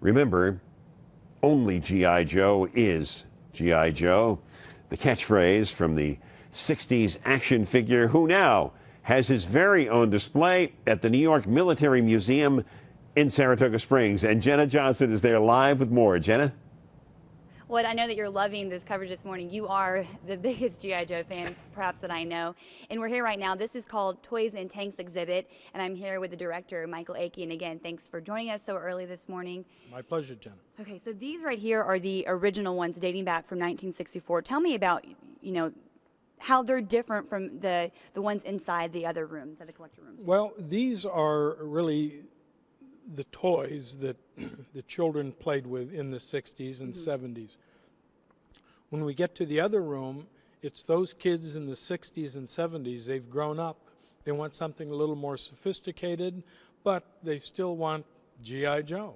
Remember, only G.I. Joe is G.I. Joe. The catchphrase from the 60s action figure who now has his very own display at the New York Military Museum in Saratoga Springs. And Jena Johnson is there live with more. Jena? Well, I know that you're loving this coverage this morning. You are the biggest G.I. Joe fan, perhaps, that I know. And we're here right now. This is called Toys and Tanks Exhibit, and I'm here with the director, Michael Akey. And again, thanks for joining us so early this morning. My pleasure, Jenna. Okay, so these right here are the original ones dating back from 1964. Tell me about, how they're different from the ones inside the other rooms, the collector rooms. Well, these are really the toys that the children played with in the 60s and 70s. When we get to the other room, it's those kids in the 60s and 70s. They've grown up. They want something a little more sophisticated, but they still want G.I. Joe.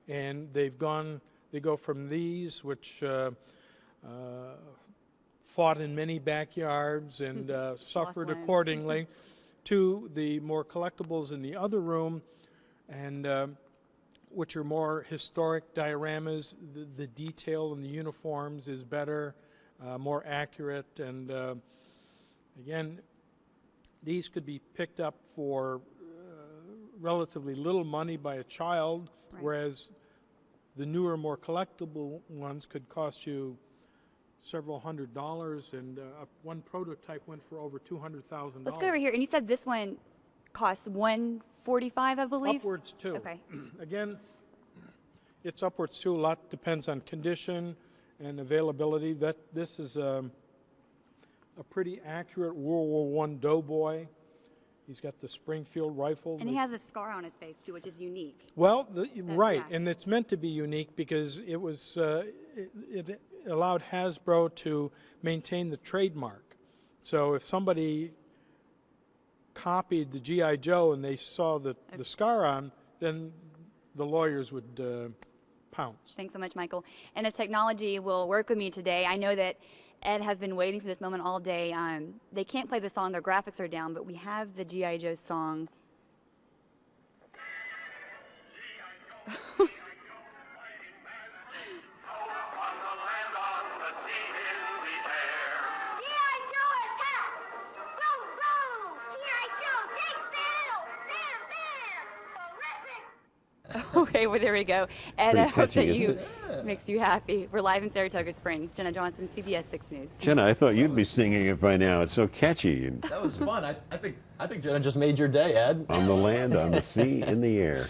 And they go from these, which fought in many backyards and suffered accordingly, to the more collectibles in the other room, and which are more historic dioramas. The detail in the uniforms is better, more accurate, and again, these could be picked up for relatively little money by a child, right, whereas the newer, more collectible ones could cost you several $100s, and one prototype went for over $200,000. Let's go over here. And you said this one costs $145, I believe? Upwards too. Okay. Again, it's upwards too. A lot depends on condition and availability. This is a pretty accurate World War I doughboy. He's got the Springfield rifle. And he has a scar on his face too, which is unique. Well, right, and it's meant to be unique because it was it allowed Hasbro to maintain the trademark. So if somebody copied the G.I. Joe and they saw the scar on, then the lawyers would pounce. Thanks so much, Michael. And if technology will work with me today, I know that Ed has been waiting for this moment all day. They can't play the song, their graphics are down, but we have the G.I. Joe song. Okay, well, there we go. And I hope that makes you happy. We're live in Saratoga Springs. Jena Johnson, CBS6 News. Jena, I thought you'd be singing it by now. It's so catchy. That was fun. I think Jena just made your day, Ed. On the land, on the sea, in the air.